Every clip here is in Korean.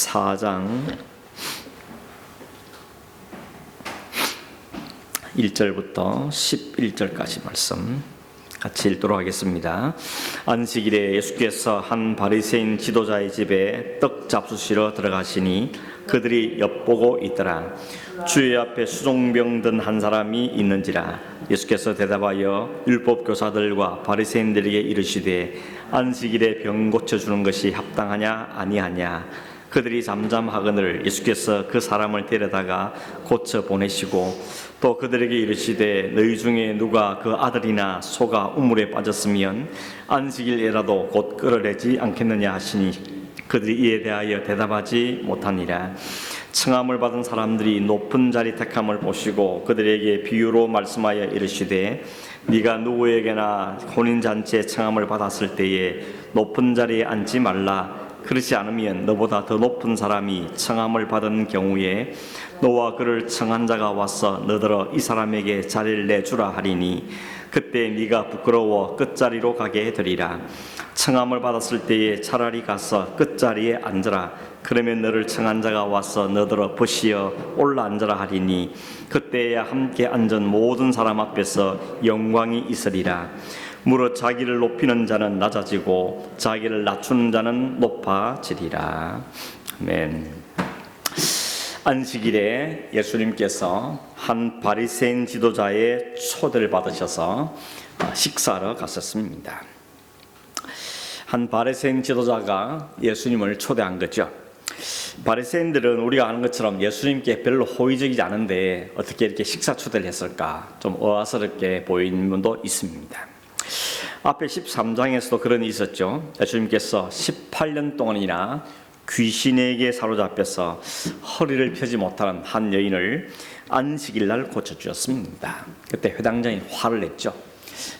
4장 1절부터 11절까지 말씀 같이 읽도록 하겠습니다. 안식일에 예수께서 한 바리새인 지도자의 집에 떡 잡수시러 들어가시니 그들이 엿보고 있더라. 주의 앞에 수종병 든 한 사람이 있는지라. 예수께서 대답하여 율법 교사들과 바리새인들에게 이르시되 안식일에 병 고쳐주는 것이 합당하냐 아니하냐. 그들이 잠잠하거늘 예수께서 그 사람을 데려다가 고쳐 보내시고 또 그들에게 이르시되 너희 중에 누가 그 아들이나 소가 우물에 빠졌으면 안식일에라도 곧 끌어내지 않겠느냐 하시니 그들이 이에 대하여 대답하지 못하니라. 청함을 받은 사람들이 높은 자리 택함을 보시고 그들에게 비유로 말씀하여 이르시되 네가 누구에게나 혼인잔치에 청함을 받았을 때에 높은 자리에 앉지 말라. 그렇지 않으면 너보다 더 높은 사람이 청함을 받은 경우에 너와 그를 청한 자가 와서 너더러 이 사람에게 자리를 내주라 하리니 그때 네가 부끄러워 끝자리로 가게 되리라. 청함을 받았을 때에 차라리 가서 끝자리에 앉으라. 그러면 너를 청한 자가 와서 너더러 버시어 올라 앉으라 하리니 그때야 함께 앉은 모든 사람 앞에서 영광이 있으리라. 무릇 자기를 높이는 자는 낮아지고 자기를 낮추는 자는 높아지리라. 아멘. 안식일에 예수님께서 한 바리새인 지도자의 초대를 받으셔서 식사하러 갔었습니다. 한 바리새인 지도자가 예수님을 초대한 거죠. 바리새인들은 우리가 아는 것처럼 예수님께 별로 호의적이지 않은데 어떻게 이렇게 식사 초대를 했을까 좀 의아스럽게 보이는 분도 있습니다. 앞에 13장에서도 그런 일이 있었죠. 예수님께서 18년 동안이나 귀신에게 사로잡혀서 허리를 펴지 못하는 한 여인을 안식일 날 고쳐주었습니다. 그때 회당장이 화를 냈죠.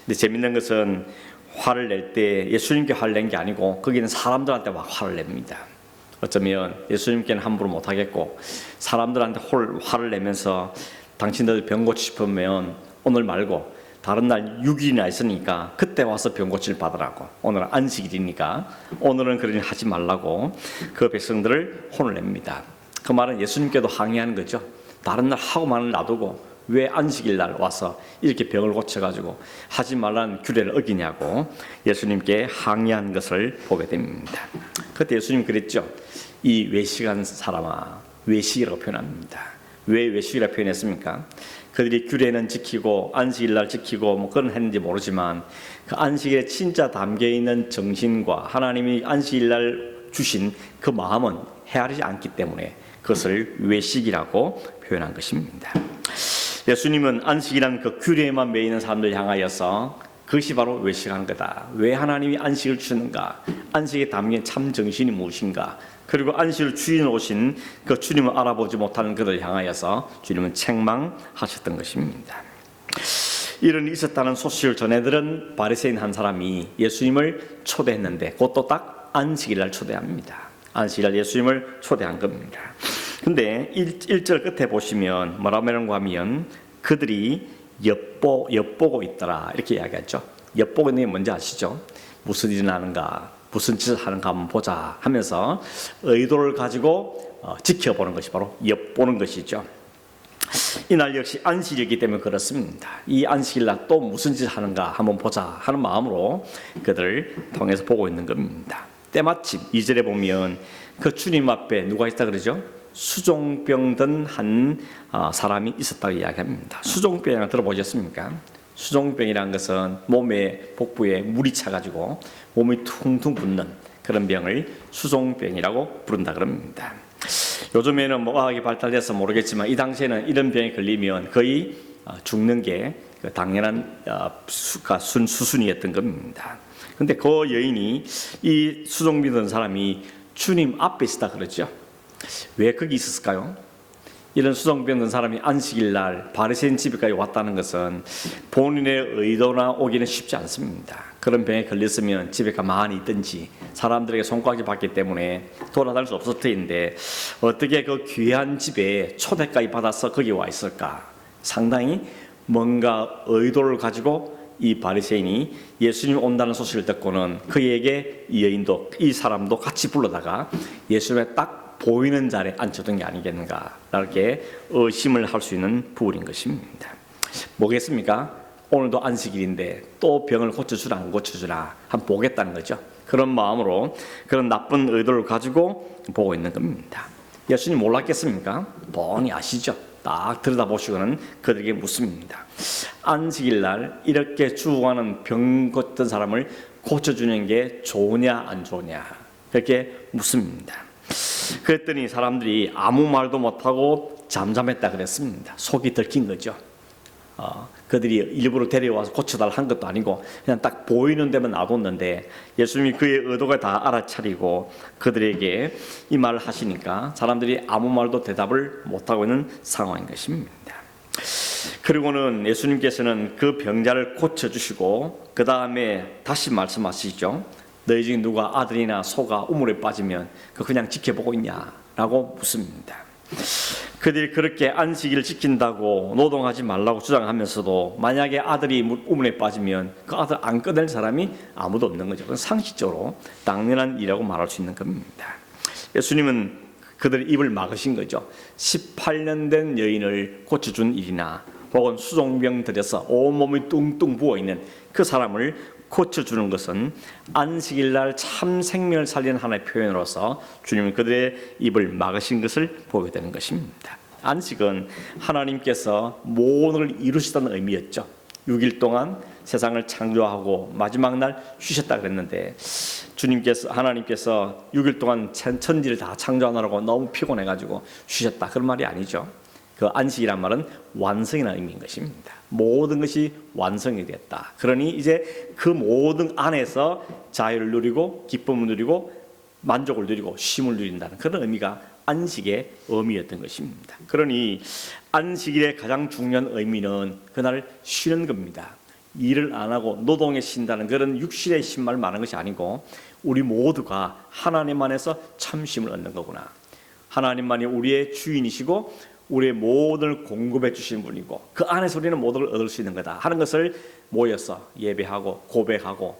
근데 재밌는 것은 화를 낼 때 예수님께 화를 낸 게 아니고 거기는 사람들한테 막 화를 냅니다. 어쩌면 예수님께는 함부로 못하겠고 사람들한테 화를 내면서 당신들 병 고치고 싶으면 오늘 말고 다른 날 6일이나 있으니까 그때 와서 병 고침을 받으라고. 오늘은 안식일이니까 오늘은 그러니 하지 말라고 그 백성들을 혼을 냅니다. 그 말은 예수님께도 항의하는 거죠. 다른 날 하고만을 놔두고 왜 안식일 날 와서 이렇게 병을 고쳐가지고 하지 말라는 규례를 어기냐고 예수님께 항의한 것을 보게 됩니다. 그때 예수님 그랬죠. 이 외식한 사람아, 외식이라고 표현합니다. 왜 외식이라고 표현했습니까? 그들이 규례는 지키고 안식일날 지키고 뭐 그런 했는지 모르지만 그 안식일에 진짜 담겨있는 정신과 하나님이 안식일날 주신 그 마음은 헤아리지 않기 때문에 그것을 외식이라고 표현한 것입니다. 예수님은 안식이라는 그 규례에만 매이는 사람들 향하여서 그것이 바로 외식하는 거다. 왜 하나님이 안식을 주셨는가? 안식에 담긴 참 정신이 무엇인가? 그리고 안식을 주인 오신 그 주님을 알아보지 못하는 그들을 향하여서 주님은 책망하셨던 것입니다. 이런 일이 있었다는 소식을 전해들은 바리새인 한 사람이 예수님을 초대했는데 그것도 딱 안식일날 초대합니다. 안식일날 예수님을 초대한 겁니다. 근데 1절 끝에 보시면 뭐라고 하면 그들이 엿보고 있더라 이렇게 이야기하죠. 엿보고 있는 게 뭔지 아시죠? 무슨 일이 나는가, 무슨 짓을 하는가 한번 보자 하면서 의도를 가지고 지켜보는 것이 바로 엿보는 것이죠. 이날 역시 안식일이기 때문에 그렇습니다. 이 안식일날 또 무슨 짓을 하는가 한번 보자 하는 마음으로 그들을 통해서 보고 있는 겁니다. 때마침 2절에 보면 그 주님 앞에 누가 있다 그러죠? 수종병 든 한 사람이 있었다고 이야기합니다. 수종병이라는 거 들어보셨습니까? 수종병이라는 것은 몸의 복부에 물이 차가지고 몸이 퉁퉁 붓는 그런 병을 수종병이라고 부른다 그럽니다. 요즘에는 뭐 의학이 발달돼서 모르겠지만 이 당시에는 이런 병에 걸리면 거의 죽는 게 당연한 수순이었던 겁니다. 근데 그 여인이 이 수종병 든 사람이 주님 앞에 있었다 그러죠. 왜 거기 있었을까요? 이런 수종병 든 사람이 안식일 날 바리새인 집에까지 왔다는 것은 본인의 의도나 오기는 쉽지 않습니다. 그런 병에 걸렸으면 집에 가만히 있든지 사람들에게 손가락질 받기 때문에 돌아다닐 수 없을 터인데 어떻게 그 귀한 집에 초대까지 받아서 거기 와 있을까? 상당히 뭔가 의도를 가지고 이 바리새인이 예수님 온다는 소식을 듣고는 그에게 이 여인도 이 사람도 같이 불러다가 예수님의 딱 보이는 자리에 앉혀둔 게 아니겠는가, 이렇게 의심을 할 수 있는 부분인 것입니다. 뭐겠습니까? 오늘도 안식일인데 또 병을 고쳐주라 안 고쳐주라 한번 보겠다는 거죠. 그런 마음으로 그런 나쁜 의도를 가지고 보고 있는 겁니다. 예수님 몰랐겠습니까? 뻔히 아시죠. 딱 들여다보시고는 그들에게 묻습니다. 안식일 날 이렇게 죽어가는 병 고쳤던 사람을 고쳐주는 게 좋으냐 안 좋으냐, 그렇게 묻습니다. 그랬더니 사람들이 아무 말도 못하고 잠잠했다 그랬습니다. 속이 들킨 거죠. 그들이 일부러 데려와서 고쳐달라 한 것도 아니고 그냥 딱 보이는 데만 놔뒀는데 예수님이 그의 의도가 다 알아차리고 그들에게 이 말을 하시니까 사람들이 아무 말도 대답을 못하고 있는 상황인 것입니다. 그리고는 예수님께서는 그 병자를 고쳐주시고 그 다음에 다시 말씀하시죠. 너희 중에 누가 아들이나 소가 우물에 빠지면 그냥 지켜보고 있냐라고 묻습니다. 그들이 그렇게 안식일을 지킨다고 노동하지 말라고 주장하면서도 만약에 아들이 우물에 빠지면 그 아들 안 꺼낼 사람이 아무도 없는 거죠. 그건 상식적으로 당연한 일이라고 말할 수 있는 겁니다. 예수님은 그들의 입을 막으신 거죠. 18년 된 여인을 고쳐준 일이나 혹은 수종병 들여서 온몸이 뚱뚱 부어있는 그 사람을 고쳐주는 것은 안식일날 참 생명을 살리는 하나의 표현으로서 주님은 그들의 입을 막으신 것을 보게 되는 것입니다. 안식은 하나님께서 모든 걸 이루시다는 의미였죠. 6일 동안 세상을 창조하고 마지막 날 쉬셨다 그랬는데 하나님께서 6일 동안 천지를 다 창조하느라고 너무 피곤해가지고 쉬셨다, 그런 말이 아니죠. 그 안식이란 말은 완성이라는 의미인 것입니다. 모든 것이 완성이 됐다. 그러니 이제 그 모든 안에서 자유를 누리고 기쁨을 누리고 만족을 누리고 쉼을 누린다는 그런 의미가 안식의 의미였던 것입니다. 그러니 안식일의 가장 중요한 의미는 그날 쉬는 겁니다. 일을 안 하고 노동에 쉰다는 그런 육신의 쉼을 말하는 것이 아니고 우리 모두가 하나님 안에서 참 쉼을 얻는 거구나. 하나님만이 우리의 주인이시고 우리의 모든 공급해 주신 분이고 그 안에서 우리는 모든 걸 얻을 수 있는 거다 하는 것을 모여서 예배하고 고백하고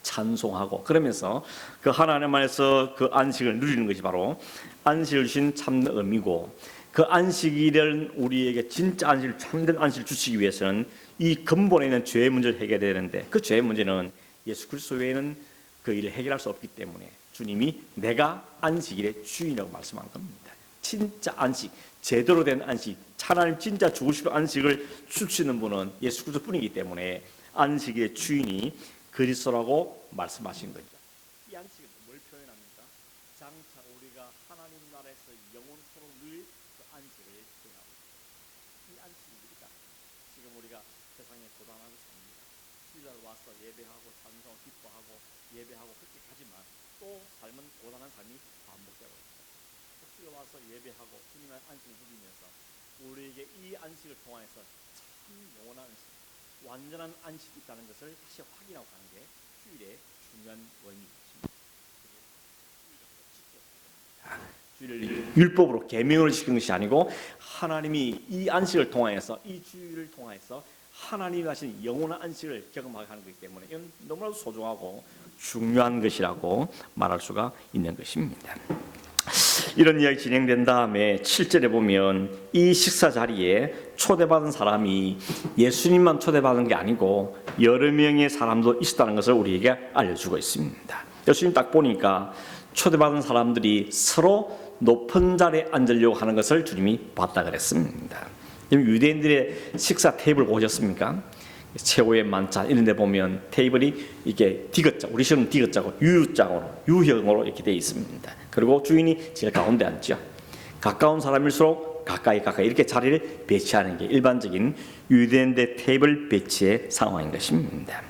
찬송하고 그러면서 그 하나님 안에서 그 안식을 누리는 것이 바로 안식을 주신 참된 의미고, 그 안식일은 우리에게 진짜 안식을, 참된 안식을 주시기 위해서는 이 근본에 있는 죄의 문제를 해결해야 되는데 그 죄의 문제는 예수 그리스도 외에는 그 일을 해결할 수 없기 때문에 주님이 내가 안식일의 주인이라고 말씀한 겁니다. 진짜 안식, 제대로 된 안식, 하나님 진짜 죽으시고 안식을 주시는 분은 예수 그리스도 뿐이기 때문에 안식의 주인이 그리스도라고 말씀하신 거죠. 이 안식은 뭘 표현합니까? 장차 우리가 하나님 나라에서 영원토록 늘 그 안식을 표현하고 있습니다. 이 안식입니다. 지금 우리가 세상에 고단하고 삽니다. 주일날 와서 예배하고 찬송 기뻐하고 예배하고 그렇게 가지만 또 삶은 고단한 삶이 반복되고 있습니다. 주일 와서 예배하고 주님의 안식을 누리면서 우리에게 이 안식을 통해서 참 영원한 안식, 완전한 안식이 있다는 것을 다시 확인하고 가는 게 주일의 중요한 원리입니다. 주일을 율법으로 계명을 시킨 것이 아니고 하나님이 이 안식을 통하여서 이 주일을 통하여서 하나님이 하신 영원한 안식을 경험하게 하는 것이기 때문에 이건 너무나도 소중하고 중요한 것이라고 말할 수가 있는 것입니다. 이런 이야기 진행된 다음에 7절에 보면 이 식사 자리에 초대받은 사람이 예수님만 초대받은 게 아니고 여러 명의 사람도 있었다는 것을 우리에게 알려주고 있습니다. 예수님 딱 보니까 초대받은 사람들이 서로 높은 자리에 앉으려고 하는 것을 주님이 봤다 그랬습니다. 유대인들의 식사 테이블 보셨습니까? 최후의 만찬 이런 데 보면 테이블이 이렇게 디귿자, 우리 식은 디귿자고 유형으로 이렇게 되어 있습니다. 그리고 주인이 제일 가운데 앉죠. 가까운 사람일수록 가까이 이렇게 자리를 배치하는 게 일반적인 유대인의 테이블 배치의 상황인 것입니다.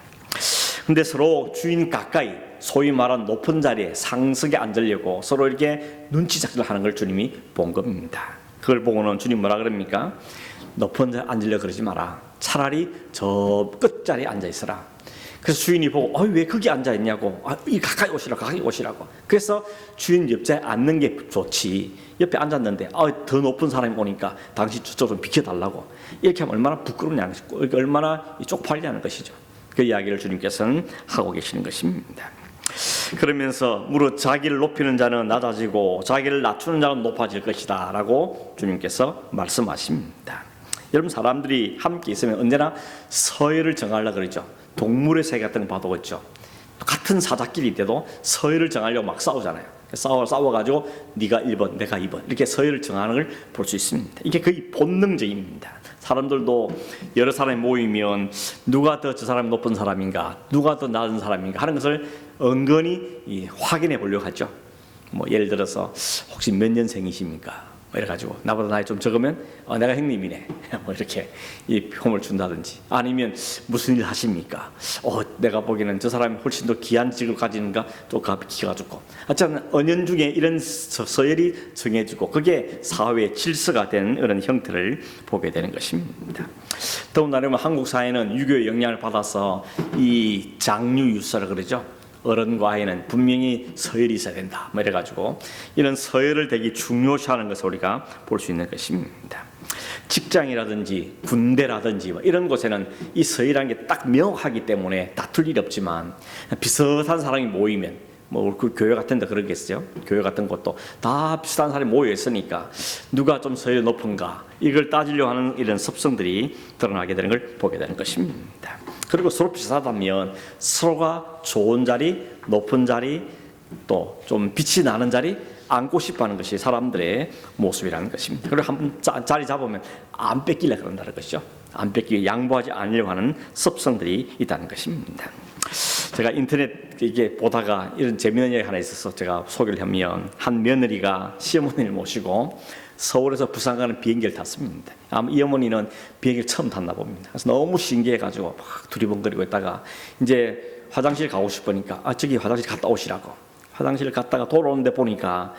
근데 서로 주인 가까이, 소위 말한 높은 자리에 상석에 앉으려고 서로 이렇게 눈치작전을 하는 걸 주님이 본 겁니다. 그걸 보고는 주님 뭐라 그럽니까? 높은 자리에 앉으려고 그러지 마라. 차라리 저 끝자리에 앉아 있어라. 그래서 주인이 보고 왜 거기 앉아 있냐고, 이 가까이 오시라고. 그래서 주인 옆자리에 앉는 게 좋지. 옆에 앉았는데 더 높은 사람이 오니까 당신 저쪽으로 좀 비켜달라고. 이렇게 하면 얼마나 부끄럽냐는 것이고 얼마나 쪽팔리냐는 것이죠. 그 이야기를 주님께서는 하고 계시는 것입니다. 그러면서 무릇 자기를 높이는 자는 낮아지고 자기를 낮추는 자는 높아질 것이다 라고 주님께서 말씀하십니다. 여러분, 사람들이 함께 있으면 언제나 서열을 정하려고 그러죠. 동물의 세계 같은 거 봐도 그렇죠. 같은 사자끼리 때도 서열을 정하려고 막 싸우잖아요. 싸워가지고 네가 1번 내가 2번 이렇게 서열을 정하는 걸 볼 수 있습니다. 이게 거의 본능적입니다. 사람들도 여러 사람이 모이면 누가 더 저 사람이 높은 사람인가, 누가 더 낮은 사람인가 하는 것을 은근히 확인해 보려고 하죠. 뭐 예를 들어서 혹시 몇 년생이십니까? 이래가지고 나보다 나이 좀 적으면 내가 형님이네 뭐 이렇게 이 폼을 준다든지, 아니면 무슨 일 하십니까? 내가 보기에는 저 사람이 훨씬 더 귀한 직을 가지는가, 또 기가 죽고, 어쨌든 은연중에 이런 서열이 정해지고 그게 사회의 질서가 된 이런 형태를 보게 되는 것입니다. 더군다나 한국 사회는 유교의 영향을 받아서 이 장유유서를 그러죠. 어른과 아이는 분명히 서열이 있어야 된다 뭐 이래가지고 이런 서열을 되게 중요시하는 것을 우리가 볼 수 있는 것입니다. 직장이라든지 군대라든지 뭐 이런 곳에는 이 서열이라는 게 딱 명확하기 때문에 다툴 일이 없지만, 비슷한 사람이 모이면 뭐 그 교회 같은 데 그러겠죠. 교회 같은 곳도 다 비슷한 사람이 모여 있으니까 누가 좀 서열이 높은가 이걸 따지려고 하는 이런 습성들이 드러나게 되는 걸 보게 되는 것입니다. 그리고 서로 비슷하다면 서로가 좋은 자리, 높은 자리, 또 좀 빛이 나는 자리 앉고 싶어하는 것이 사람들의 모습이라는 것입니다. 그리고 한번 자리 잡으면 안 뺏기려고 그런다는 것이죠. 안 뺏기고 양보하지 않으려고 하는 습성들이 있다는 것입니다. 제가 인터넷 이게 보다가 이런 재미있는 얘기 하나 있어서 제가 소개를 하면, 한 며느리가 시어머니를 모시고 서울에서 부산 가는 비행기를 탔습니다. 아마 이 어머니는 비행기를 처음 탔나 봅니다. 그래서 너무 신기해가지고 막 두리번거리고 있다가 이제 화장실 가고 싶으니까 저기 화장실 갔다 오시라고, 화장실 갔다가 돌아오는데 보니까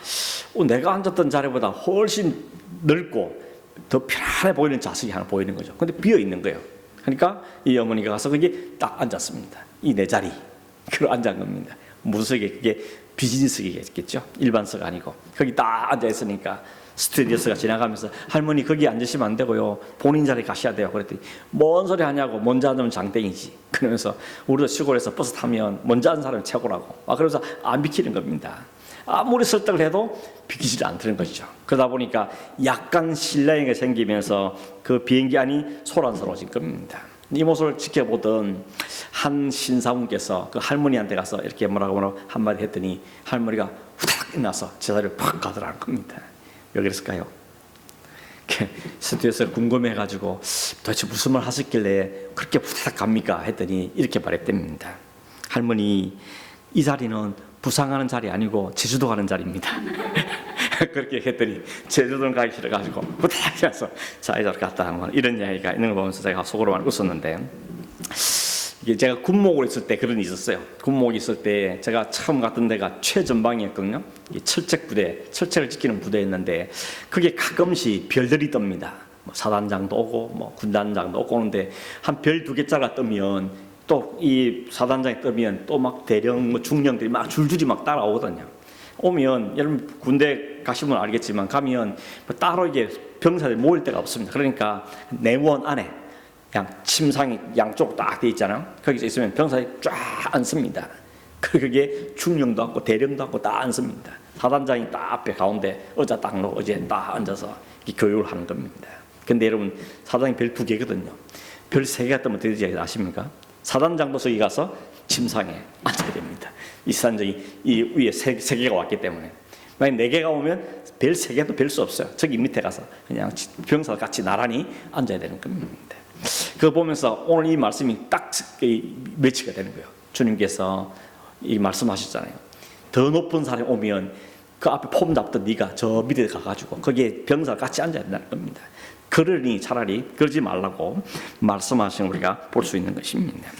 내가 앉았던 자리보다 훨씬 넓고 더 편안해 보이는 좌석이 하나 보이는 거죠. 근데 비어 있는 거예요. 그러니까 이 어머니가 가서 거기 딱 앉았습니다. 이 내 자리 그걸 앉은 겁니다. 무슨 석이 그게 비즈니스석이겠죠. 일반석 아니고 거기 딱 앉아 있으니까 스튜디오스가 지나가면서 할머니 거기 앉으시면 안 되고요, 본인 자리 가셔야 돼요. 그랬더니 뭔 소리 하냐고, 먼저 앉으면 장땡이지. 그러면서 우리도 시골에서 버스 타면 먼저 앉은 사람이 최고라고 그러면서 안 비키는 겁니다. 아무리 설득을 해도 비키질 않다는 것이죠. 그러다 보니까 약간 실례가 생기면서 그 비행기 안이 소란스러워진 겁니다. 이 모습을 지켜보던 한 신사분께서 그 할머니한테 가서 이렇게 뭐라고 한마디 했더니 할머니가 후딱 일어나서 제자리를 팍 가더라는 겁니다. 왜 그랬을까요? 스튜디오에서 궁금해가지고 도대체 무슨 말 하셨길래 그렇게 후딱 갑니까? 했더니 이렇게 말했답니다. 할머니, 이 자리는 부산 가는 자리 아니고 제주도 가는 자리입니다. 그렇게 했더니 제주도는 가기 싫어가지고 후딱 가서 자이자로 갔다 뭐 이런 이야기가 있는 걸 보면서 제가 속으로만 웃었는데, 이게 제가 군목으로 있을 때 그런 일이 있었어요. 군목이 있을 때 제가 처음 갔던 데가 최전방이었거든요. 철책 부대, 철책을 지키는 부대였는데 그게 가끔씩 별들이 뜹니다. 뭐 사단장도 오고 뭐 군단장도 오고 오는데 한 별 2개짜리가 뜨면 또 이 사단장이 뜨면 또 막 대령 뭐 중령들이 막 줄줄이 막 따라오거든요. 오면 여러분 군대 가시면 알겠지만 가면 뭐 따로 이게 병사들이 모일 데가 없습니다. 그러니까 내원 안에 그냥 침상이 양쪽 딱 돼 있잖아요. 거기서 있으면 병사들이 쫙 앉습니다. 그게 중령도 앉고 대령도 앉고 다 앉습니다. 사단장이 딱 앞에 가운데 의자 딱 놓고 의자에 딱 앉아서 교육을 하는 겁니다. 근데 여러분 사단이 별 2개거든요. 별 3개가 뜨면 어떻게 되지 아십니까? 사단장도 저기 가서 침상에 앉아야 됩니다. 이 사단장이 이 위에 3개가 왔기 때문에. 만약 4개가 오면 별 3개도 별 수 없어요. 저기 밑에 가서 그냥 병사와 같이 나란히 앉아야 되는 겁니다. 그거 보면서 오늘 이 말씀이 딱 매치가 되는 거예요. 주님께서 이 말씀하셨잖아요. 더 높은 사람이 오면 그 앞에 폼 잡던 네가 저 밑에 가가지고 거기에 병사와 같이 앉아야 된다는 겁니다. 그러니 차라리 그러지 말라고 말씀하신 우리가 볼 수 있는 것입니다.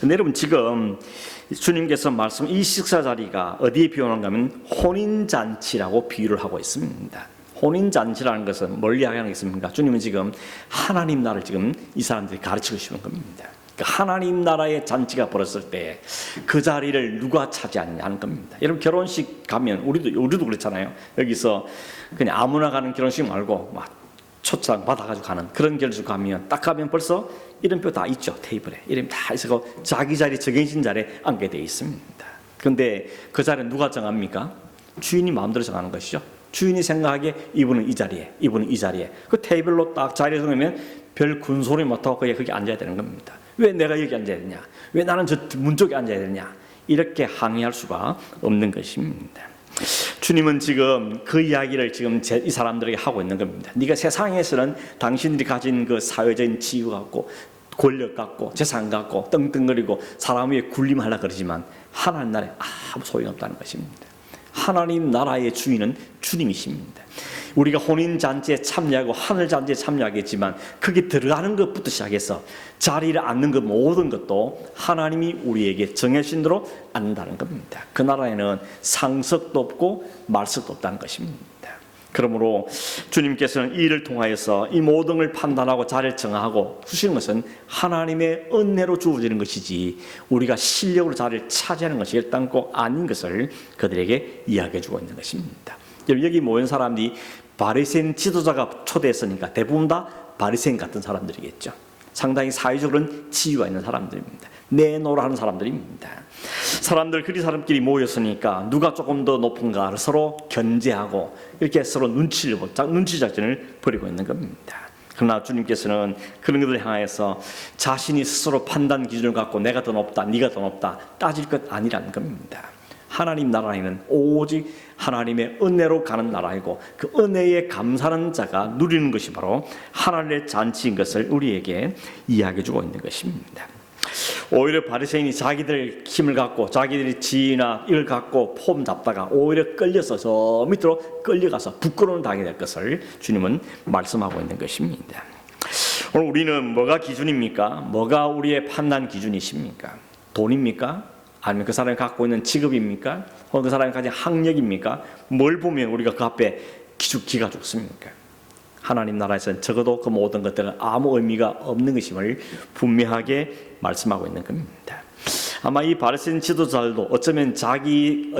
근데 여러분 지금 주님께서 말씀 이 식사 자리가 어디에 비유하는가 하면 혼인잔치라고 비유를 하고 있습니다. 혼인잔치라는 것은 뭘 이야기하는 게 있습니까? 주님은 지금 하나님 나라를 지금 이 사람들이 가르치고 싶은 겁니다. 하나님 나라의 잔치가 벌어졌을 때 그 자리를 누가 차지하느냐는 겁니다. 여러분 결혼식 가면 우리도 그렇잖아요. 여기서 그냥 아무나 가는 결혼식 말고 막 초청 받아가지고 가는 그런 결혼식 가면 딱 가면 벌써 이름표 다 있죠. 테이블에 이름 다 있어서 자기 자리 정해진 자리에 앉게 되어 있습니다. 근데 그 자리에 누가 정합니까? 주인이 마음대로 정하는 것이죠. 주인이 생각하기에 이분은 이 자리에, 이분은 이 자리에. 그 테이블로 딱 자리에 정하면 별 군소리 못하고 그냥 거기 앉아야 되는 겁니다. 왜 내가 여기 앉아야 되냐? 왜 나는 저 문 쪽에 앉아야 되냐? 이렇게 항의할 수가 없는 것입니다. 주님은 지금 그 이야기를 지금 이 사람들에게 하고 있는 겁니다. 네가 세상에서는 당신들이 가진 그 사회적인 지위 갖고 권력 갖고 재산 갖고 떵떵거리고 사람 위에 군림하려 그러지만 하나님 나라에 아무 소용없다는 것입니다. 하나님 나라의 주인은 주님이십니다. 우리가 혼인잔치에 참여하고 하늘잔치에 참여하겠지만 거기 들어가는 것부터 시작해서 자리를 앉는 것 모든 것도 하나님이 우리에게 정해진 대로 앉는다는 겁니다. 그 나라에는 상석도 없고 말석도 없다는 것입니다. 그러므로 주님께서는 이 일을 통하여서 이 모든 걸 판단하고 자리를 정하고 주시는 것은 하나님의 은혜로 주어지는 것이지 우리가 실력으로 자리를 차지하는 것이 일단 꼭 아닌 것을 그들에게 이야기해 주고 있는 것입니다. 여기 모인 사람들이 바리새인 지도자가 초대했으니까 대부분 다 바리새인 같은 사람들이겠죠. 상당히 사회적으로는 지위가 있는 사람들입니다. 내노라 하는 사람들입니다. 그리 사람끼리 모였으니까 누가 조금 더 높은가를 서로 견제하고 이렇게 서로 눈치 작전을 벌이고 있는 겁니다. 그러나 주님께서는 그런 것을 향해서 자신이 스스로 판단 기준을 갖고 내가 더 높다, 네가 더 높다 따질 것 아니라는 겁니다. 하나님 나라에는 오직 하나님의 은혜로 가는 나라이고 그 은혜에 감사하는 자가 누리는 것이 바로 하나님의 잔치인 것을 우리에게 이야기해 주고 있는 것입니다. 오히려 바리새인이 자기들 힘을 갖고 자기들이 지위나 이걸 갖고 폼 잡다가 오히려 끌려서 저 밑으로 끌려가서 부끄러움을 당하게 될 것을 주님은 말씀하고 있는 것입니다. 오늘 우리는 뭐가 기준입니까? 뭐가 우리의 판단 기준이십니까? 돈입니까? 아니면 그 사람이 갖고 있는 직업입니까? 혹은 그 사람이 가진 학력입니까? 뭘 보면 우리가 그 앞에 기가 죽습니까? 하나님 나라에서는 적어도 그 모든 것들은 아무 의미가 없는 것임을 분명하게 말씀하고 있는 겁니다. 아마 이 바리새인 지도자들도 어쩌면 자기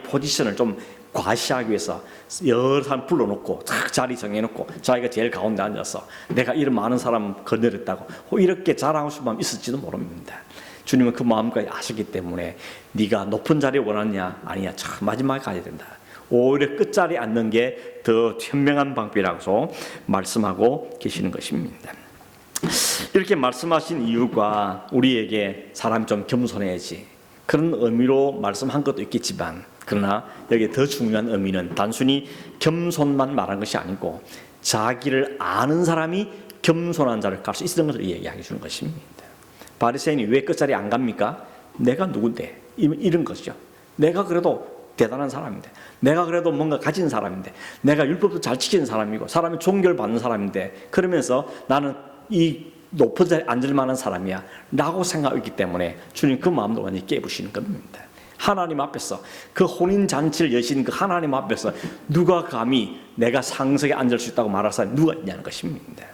포지션을 좀 과시하기 위해서 여러 사람 불러놓고 자리 정해놓고 자기가 제일 가운데 앉아서 내가 이런 많은 사람 거느렸다고 이렇게 자랑할 수만 있을지도 모릅니다. 주님은 그 마음까지 아시기 때문에 네가 높은 자리 원하냐? 아니야. 참 마지막에 가야 된다. 오히려 끝자리에 앉는 게 더 현명한 방법이라고 말씀하고 계시는 것입니다. 이렇게 말씀하신 이유가 우리에게 사람이 좀 겸손해야지 그런 의미로 말씀한 것도 있겠지만 그러나 여기 더 중요한 의미는 단순히 겸손만 말한 것이 아니고 자기를 아는 사람이 겸손한 자를 갈 수 있는 것을 이야기해 주는 것입니다. 바리새인이 왜 끝자리에 안 갑니까? 내가 누군데? 이런 것이죠. 내가 그래도 대단한 사람인데 내가 그래도 뭔가 가진 사람인데 내가 율법도 잘 지키는 사람이고 사람이 존경을 받는 사람인데 그러면서 나는 이 높은 자리에 앉을 만한 사람이야 라고 생각하기 때문에 주님 그 마음도 완전히 깨부시는 겁니다. 하나님 앞에서 그 혼인잔치를 여신 그 하나님 앞에서 누가 감히 내가 상석에 앉을 수 있다고 말할 사람이 누가 있냐는 것입니다.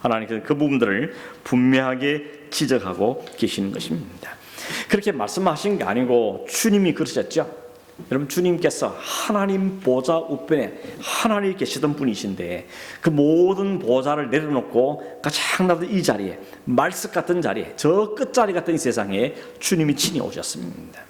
하나님께서 그 부분들을 분명하게 지적하고 계시는 것입니다. 그렇게 말씀하신 게 아니고 주님이 그러셨죠. 여러분 주님께서 하나님 보좌 우편에 하나님이 계시던 분이신데 그 모든 보좌를 내려놓고 가장 낮은 이 자리에 말석 같은 자리에 저 끝자리 같은 이 세상에 주님이 친히 오셨습니다.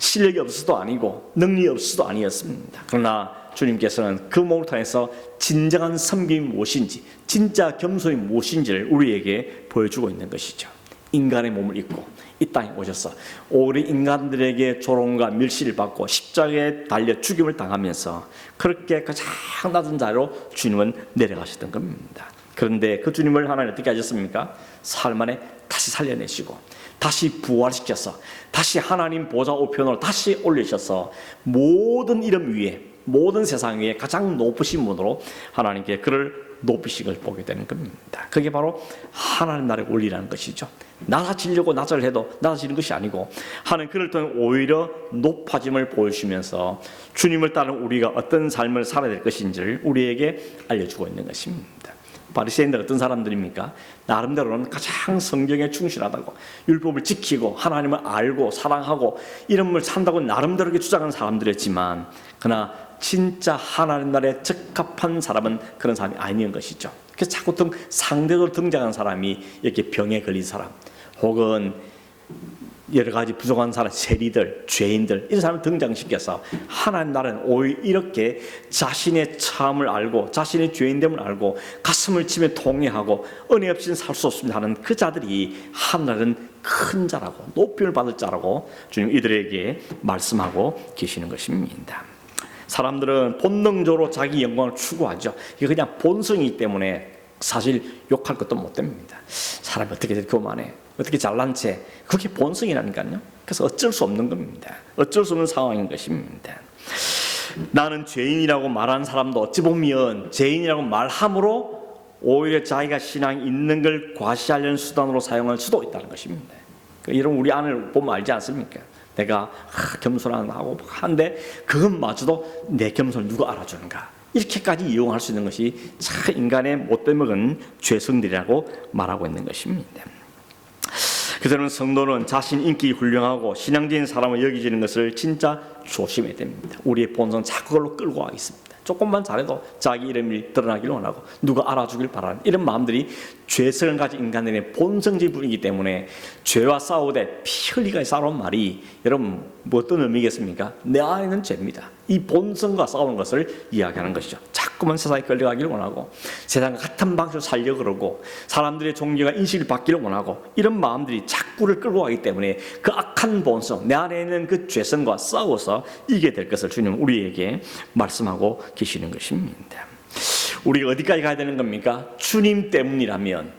실력이 없어도 아니고 능력이 없어도 아니었습니다. 그러나 주님께서는 그 몸을 통해서 진정한 섬김이 무엇인지 진짜 겸손이 무엇인지를 우리에게 보여주고 있는 것이죠. 인간의 몸을 입고 이 땅에 오셔서 오히려 인간들에게 조롱과 멸시를 받고 십자가에 달려 죽임을 당하면서 그렇게 가장 낮은 자리로 주님은 내려가셨던 겁니다. 그런데 그 주님을 하나님 어떻게 하셨습니까? 사흘 만에 다시 살려내시고 다시 부활시켜서 다시 하나님 보좌 우편으로 다시 올리셔서 모든 이름 위에 모든 세상 위에 가장 높으신 분으로 하나님께 그를 높이식을 보게 되는 겁니다. 그게 바로 하나님 나라에 올리라는 것이죠. 낮아지려고 낮아를 해도 낮아지는 것이 아니고 하나님 그를 통해 오히려 높아짐을 보여주시면서 주님을 따른 우리가 어떤 삶을 살아야 될 것인지를 우리에게 알려주고 있는 것입니다. 바리새인들 어떤 사람들입니까? 나름대로는 가장 성경에 충실하다고 율법을 지키고 하나님을 알고 사랑하고 이런 걸 산다고 나름대로 주장하는 사람들이었지만 그러나 진짜 하나님 나라에 적합한 사람은 그런 사람이 아닌 것이죠. 그래서 자꾸 상대적으로 등장하는 사람이 이렇게 병에 걸린 사람 혹은 여러 가지 부족한 사람, 세리들, 죄인들 이런 사람을 등장시켜서 하나님 나라는 오히려 이렇게 자신의 참을 알고 자신의 죄인됨을 알고 가슴을 치며 통회하고 은혜 없이는 살 수 없습니다 하는 그 자들이 하나님은 큰 자라고 높임을 받을 자라고 주님 이들에게 말씀하고 계시는 것입니다. 사람들은 본능적으로 자기 영광을 추구하죠. 이게 그냥 본성이기 때문에 사실 욕할 것도 못 됩니다. 사람이 어떻게 교만해, 어떻게 잘난 채, 그게 본성이라니까요. 그래서 어쩔 수 없는 겁니다. 어쩔 수 없는 상황인 것입니다. 나는 죄인이라고 말하는 사람도 어찌 보면 죄인이라고 말함으로 오히려 자기가 신앙이 있는 걸 과시하려는 수단으로 사용할 수도 있다는 것입니다. 이런 우리 안을 보면 알지 않습니까? 내가 겸손하고 한데 그것마저도 내 겸손을 누가 알아주는가, 이렇게까지 이용할 수 있는 것이 참 인간의 못돼 먹은 죄성들이라고 말하고 있는 것입니다. 그래서 성도는 자신 인기 훌륭하고 신앙적인 사람을 여기지는 것을 진짜 조심해야 됩니다. 우리의 본성 자꾸 그걸로 끌고 가 있습니다. 조금만 잘해도 자기 이름이 드러나기를 원하고 누가 알아주길 바라는 이런 마음들이 죄성을 가진 인간들의 본성적인 분이기 때문에 죄와 싸우되 피 흘리가 싸우는 말이 여러분 뭐 어떤 의미겠습니까? 내 안에는 죄입니다. 이 본성과 싸우는 것을 이야기하는 것이죠. 자꾸만 세상에 끌려가기를 원하고 세상과 같은 방식으로 살려고 그러고 사람들의 존경과 인식을 받기를 원하고 이런 마음들이 자꾸를 끌고 가기 때문에 그 악한 본성, 내 안에 있는 그 죄성과 싸워서 이기게 될 것을 주님 우리에게 말씀하고 계시는 것입니다. 우리가 어디까지 가야 되는 겁니까? 주님 때문이라면,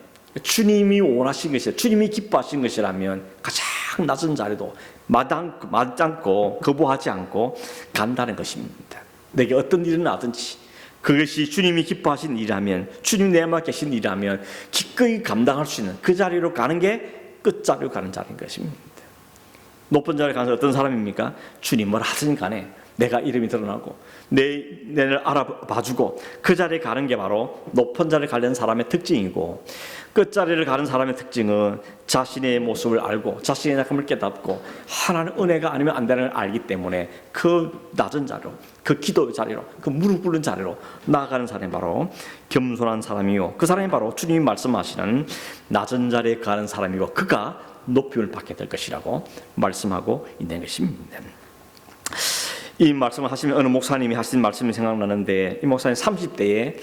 주님이 원하신 것이, 주님이 기뻐하신 것이라면 가장 낮은 자리도 맞지 않고 거부하지 않고 간다는 것입니다. 내게 어떤 일은 하든지 그것이 주님이 기뻐하신 일이라면, 주님 내 마음에 계신 일이라면 기꺼이 감당할 수 있는 그 자리로 가는 게 끝자리로 가는 자리인 것입니다. 높은 자리에 가서 어떤 사람입니까? 주님 뭘 하든 간에 내가 이름이 드러나고 내를 알아봐주고 그 자리에 가는 게 바로 높은 자리에 가려는 사람의 특징이고, 끝자리를 가는 사람의 특징은 자신의 모습을 알고 자신의 약함을 깨닫고 하나는 은혜가 아니면 안 되는 걸 알기 때문에 그 낮은 자리로, 그 기도의 자리로, 그 무릎 꿇는 자리로 나아가는 사람이 바로 겸손한 사람이요, 그 사람이 바로 주님이 말씀하시는 낮은 자리에 가는 사람이고 그가 높임을 받게 될 것이라고 말씀하고 있는 것입니다. 이 말씀을 하시면 어느 목사님이 하신 말씀이 생각나는데, 이 목사님 30대에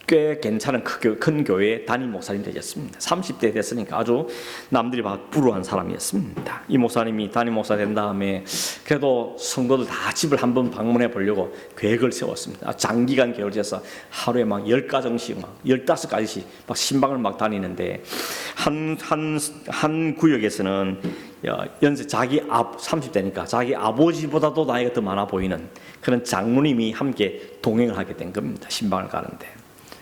꽤 괜찮은 큰 교회의 담임 목사님 되셨습니다. 30대 됐으니까 아주 남들이 봐도 부러워한 사람이었습니다. 이 목사님이 담임 목사 된 다음에 그래도 성도들 다 집을 한번 방문해 보려고 계획을 세웠습니다. 장기간 계획을 세워서 하루에 막 10가정씩 막 15가지씩 막 신방을 막 다니는데, 한 구역에서는 연세 자기 30대니까 자기 아버지보다도 나이가 더 많아 보이는 그런 장로님이 함께 동행을 하게 된 겁니다. 신방을 가는데.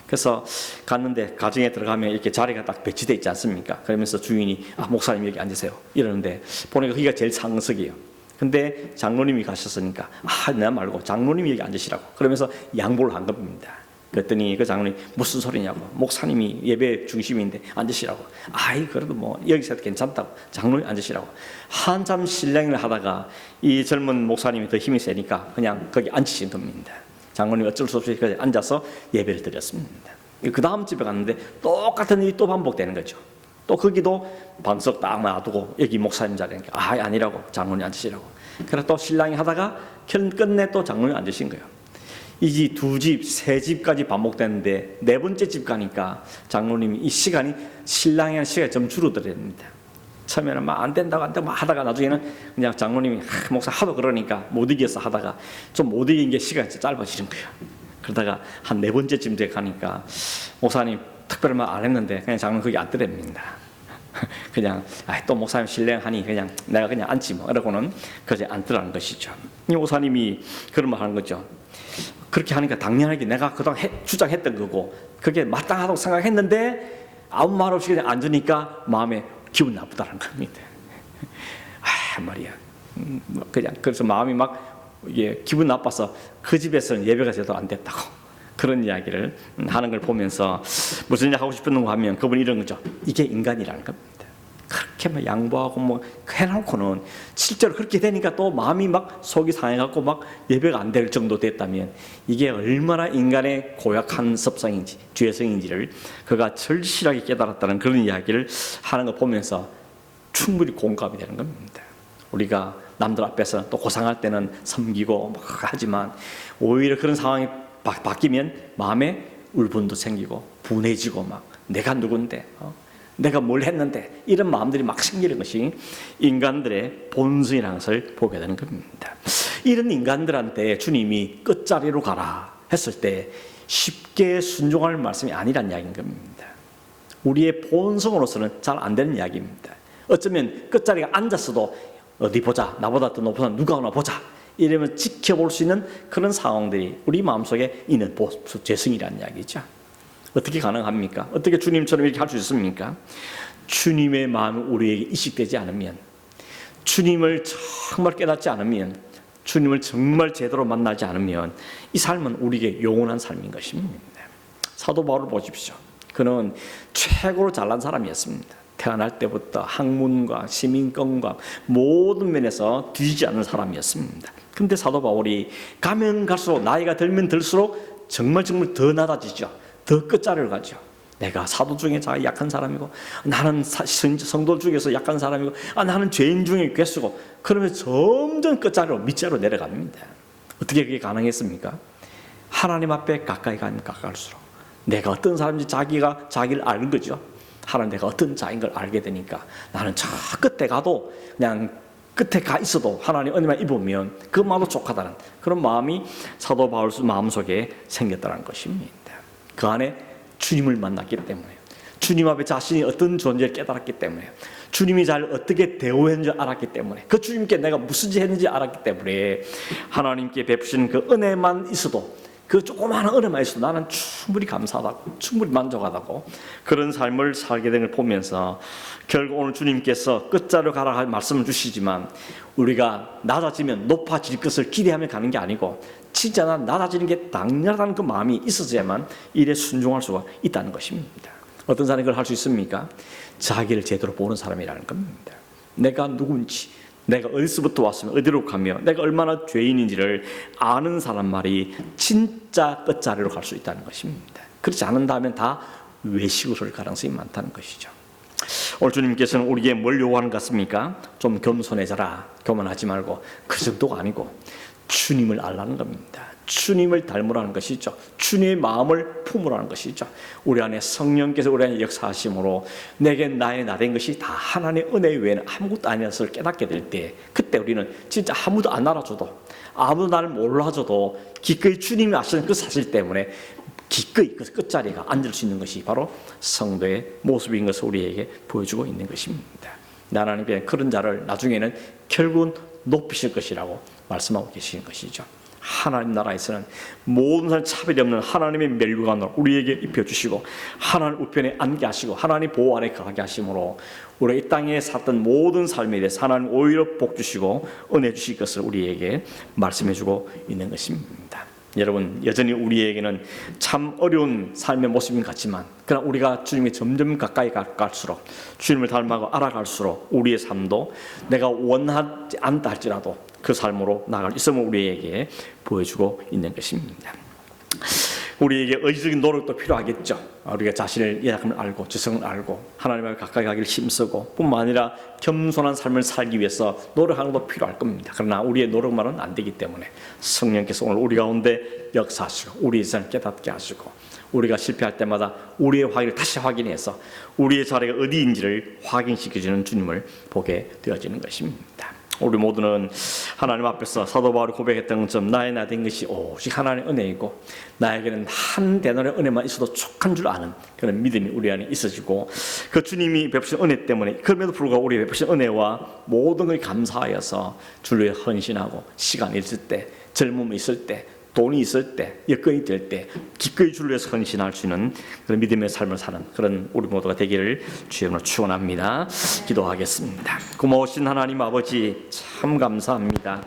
그래서 갔는데 가정에 들어가면 이렇게 자리가 딱 배치되어 있지 않습니까? 그러면서 주인이 목사님 여기 앉으세요 이러는데, 보니까 거기가 제일 상석이에요. 근데 장로님이 가셨으니까 내가 말고 장로님이 여기 앉으시라고 그러면서 양보를 한 겁니다. 그랬더니 그 장로님이 무슨 소리냐고, 목사님이 예배 중심인데 앉으시라고. 그래도 뭐 여기서 괜찮다고 장로님 앉으시라고. 한참 신랑을 하다가 이 젊은 목사님이 더 힘이 세니까 그냥 거기 앉으신 겁니다. 장로님이 어쩔 수 없이 앉아서 예배를 드렸습니다. 그 다음 집에 갔는데 똑같은 일이 또 반복되는 거죠. 또 거기도 방석 딱 놔두고 여기 목사님 자리니까 아니라고 장로님 앉으시라고. 그래서 또 신랑이 하다가 끝내 또 장로님 앉으신 거예요. 이 두 집, 세 집까지 반복되는데 네 번째 집 가니까 장로님이 이 시간이 신랑이 하는 시간이 좀 줄어들었습니다. 처음에는 막 안 된다고 하다가 나중에는 그냥 장로님이 목사 하도 그러니까 못 이겨서 하다가 좀 못 이긴 게 시간이 짧아지는 거예요. 그러다가 한 네 번째쯤 돼 가니까 목사님 특별히 말 안 했는데 그냥 장로님 거기 앉더랍니다. 그냥 또 목사님 신뢰하니 그냥 내가 그냥 앉지 뭐 이러고는 그저 앉더라는 것이죠. 이 목사님이 그런 말 하는 거죠. 그렇게 하니까 당연하게 내가 그동안 주장했던 거고 그게 마땅하다고 생각했는데 아무 말 없이 그냥 앉으니까 마음에 기분 나쁘다는 겁니다. 말이야. 그냥 그래서 마음이 막 기분 나빠서 그 집에서는 예배가 제대로 안 됐다고 그런 이야기를 하는 걸 보면서 무슨 이야기 하고 싶었는가 하면 그분이 이런 거죠. 이게 인간이라는 겁니다. 그렇게 막 양보하고 뭐 해놓고는 실제로 그렇게 되니까 또 마음이 막 속이 상해갖고 막 예배가 안 될 정도 됐다면 이게 얼마나 인간의 고약한 습성인지 죄성인지를 그가 절실하게 깨달았다는 그런 이야기를 하는 거 보면서 충분히 공감이 되는 겁니다. 우리가 남들 앞에서 또 고상할 때는 섬기고 막 하지만 오히려 그런 상황이 바뀌면 마음에 울분도 생기고 분해지고 막 내가 누군데 내가 뭘 했는데 이런 마음들이 막 생기는 것이 인간들의 본성이라는 것을 보게 되는 겁니다. 이런 인간들한테 주님이 끝자리로 가라 했을 때 쉽게 순종할 말씀이 아니란 이야기인 겁니다. 우리의 본성으로서는 잘 안 되는 이야기입니다. 어쩌면 끝자리가 앉았어도 어디 보자, 나보다 더 높은 사람 누가 오나 보자 이러면 지켜볼 수 있는 그런 상황들이 우리 마음속에 있는 죄성이라는 이야기죠. 어떻게 가능합니까? 어떻게 주님처럼 이렇게 할 수 있습니까? 주님의 마음이 우리에게 이식되지 않으면, 주님을 정말 깨닫지 않으면, 주님을 정말 제대로 만나지 않으면 이 삶은 우리에게 영원한 삶인 것입니다. 사도 바울을 보십시오. 그는 최고로 잘난 사람이었습니다. 태어날 때부터 학문과 시민권과 모든 면에서 뒤지지 않는 사람이었습니다. 그런데 사도 바울이 가면 갈수록 나이가 들면 들수록 정말 더 낮아지죠. 더 끝자리를 가죠. 내가 사도 중에 자기 약한 사람이고 나는 성도 중에서 약한 사람이고 나는 죄인 중에 괴수고 그러면서 점점 끝자리로 밑자리로 내려갑니다. 어떻게 그게 가능했습니까? 하나님 앞에 가까이 가면 가까울수록 내가 어떤 사람인지 자기가 자기를 아는 거죠. 하나님 내가 어떤 자인 걸 알게 되니까 나는 저 끝에 가도 그냥 끝에 가 있어도 하나님 은혜만 입으면 그마도 족하다는 그런 마음이 사도 바울 마음속에 생겼다는 것입니다. 그 안에 주님을 만났기 때문에, 주님 앞에 자신이 어떤 존재를 깨달았기 때문에, 주님이 잘 어떻게 대우했는지 알았기 때문에, 그 주님께 내가 무슨 짓 했는지 알았기 때문에 하나님께 베푸신 그 은혜만 있어도, 그 조그마한 은혜만 있어도 나는 충분히 감사하다고, 충분히 만족하다고 그런 삶을 살게 된 걸 보면서 결국 오늘 주님께서 끝자리로 가라 할 말씀을 주시지만 우리가 낮아지면 높아질 것을 기대하며 가는 게 아니고 진짜 난 낮아지는 게 당연하다는 그 마음이 있어야만 일에 순종할 수가 있다는 것입니다. 어떤 사람이 그걸 할 수 있습니까? 자기를 제대로 보는 사람이라는 겁니다. 내가 누군지, 내가 어디서부터 왔으면 어디로 가며 내가 얼마나 죄인인지를 아는 사람만이 진짜 끝자리로 갈 수 있다는 것입니다. 그렇지 않는다면 다 외식으로 갈 가능성이 많다는 것이죠. 오늘 주님께서는 우리에게 뭘 요구하는 것 같습니까? 좀 겸손해져라. 교만하지 말고 그 정도가 아니고 주님을 알라는 겁니다. 주님을 닮으라는 것이죠. 주님의 마음을 품으라는 것이죠. 우리 안에 성령께서 우리 안에 역사하심으로 내게 나의 나된 것이 다 하나님의 은혜 외에는 아무것도 아니라는 것을 깨닫게 될 때 그때 우리는 진짜 아무도 안 알아줘도 아무도 나를 몰라줘도 기꺼이 주님이 아시는 그 사실 때문에 기꺼이 그 끝자리가 앉을 수 있는 것이 바로 성도의 모습인 것을 우리에게 보여주고 있는 것입니다. 하나님께 그런 자를 나중에는 결국은 높이실 것이라고 말씀하고 계시는 것이죠. 하나님 나라에서는 모든 사람 차별이 없는 하나님의 멸관을 우리에게 입혀주시고 하나님 우편에 앉게 하시고 하나님 보호 안에 거하게 하심으로 우리가 이 땅에 살던 모든 삶에 대해서 하나님 오히려 복 주시고 은혜 주실 것을 우리에게 말씀해주고 있는 것입니다. 여러분 여전히 우리에게는 참 어려운 삶의 모습인 것 같지만 그러나 우리가 주님께 점점 가까이 갈수록 주님을 닮아가고 알아갈수록 우리의 삶도 내가 원하지 않다 할지라도 그 삶으로 나아갈 있음을 우리에게 보여주고 있는 것입니다. 우리에게 의지적인 노력도 필요하겠죠. 우리가 자신의 연약함을 알고 지성을 알고 하나님 앞에 가까이 가기를 힘쓰고 뿐만 아니라 겸손한 삶을 살기 위해서 노력하는 것도 필요할 겁니다. 그러나 우리의 노력만은 안 되기 때문에 성령께서 오늘 우리 가운데 역사하시고 우리의 삶을 깨닫게 하시고 우리가 실패할 때마다 우리의 확인을 다시 확인해서 우리의 자리가 어디인지를 확인시켜주는 주님을 보게 되어지는 것입니다. 우리 모두는 하나님 앞에서 사도 바울이 고백했던 것처럼 나의 나된 것이 오직 하나님의 은혜이고 나에게는 한 대낮의 은혜만 있어도 족한 줄 아는 그런 믿음이 우리 안에 있어지고 그 주님이 베푸신 은혜 때문에 그럼에도 불구하고 우리 베푸신 은혜와 모든 걸 감사하여서 주를 위해 헌신하고 시간이 있을 때 젊음이 있을 때 돈이 있을 때, 여건이 될 때 기꺼이 주를 위해서 헌신할 수 있는 그런 믿음의 삶을 사는 그런 우리 모두가 되기를 주님으로 축원합니다. 기도하겠습니다. 고마우신 하나님 아버지 참 감사합니다.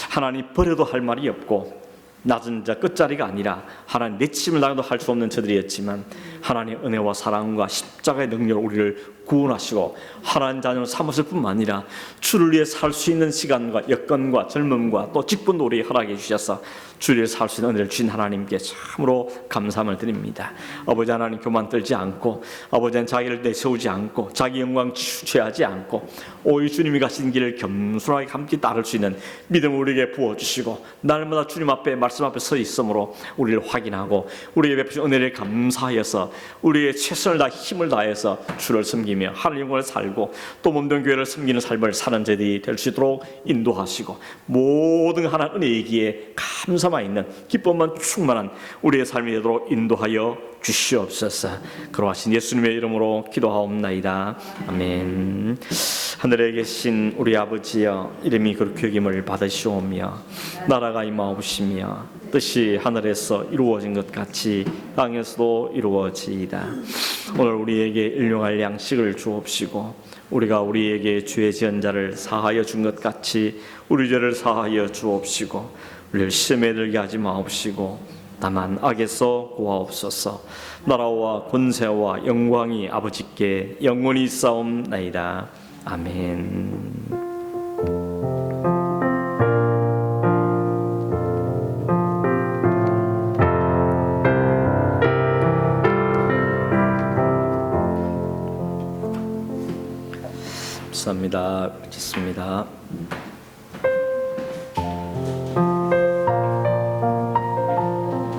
하나님 버려도 할 말이 없고 낮은 자 끝자리가 아니라 하나님 내침을 당해도 할 수 없는 저들이었지만 하나님의 은혜와 사랑과 십자가의 능력으로 우리를 구원하시고 하나님 자녀를 삼으실 뿐만 아니라 주를 위해 살 수 있는 시간과 여건과 젊음과 또 직분도 우리에게 허락해 주셔서 주일 살 수 있는 은혜를 주신 하나님께 참으로 감사함을 드립니다. 아버지 하나님, 교만 떨지 않고, 아버지는 자기를 내세우지 않고, 자기 영광 취하지 않고, 오직 주님이 가신 길을 겸손하게 함께 따를 수 있는 믿음을 우리에게 부어주시고, 날마다 주님 앞에 말씀 앞에 서 있으므로 우리를 확인하고, 우리에게 베푸신 은혜를 감사하여서 우리의 최선을 다 힘을 다해서 주를 섬기며 하나님 영광을 살고, 또 몸된 교회를 섬기는 삶을 사는 자들이 될 수 있도록 인도하시고, 모든 하나님 은혜이기에 감사만 있는 기쁨만 충만한 우리의 삶이 되도록 인도하여 주시옵소서. 그러하신 예수님의 이름으로 기도하옵나이다. 아멘. 하늘에 계신 우리 아버지여, 이름이 그렇게 여김을 받으시오며 나라가 임하옵시며 뜻이 하늘에서 이루어진 것 같이 땅에서도 이루어지이다. 오늘 우리에게 일용할 양식을 주옵시고, 우리가 우리에게 죄 지은 자를 사하여 준 것 같이 우리 죄를 사하여 주옵시고, 우리를 시험에 들게 하지 마옵시고 다만 악에서 구하옵소서. 나라와 권세와 영광이 아버지께 영원히 있사옵나이다. 아멘. 감사합니다. 믿습니다.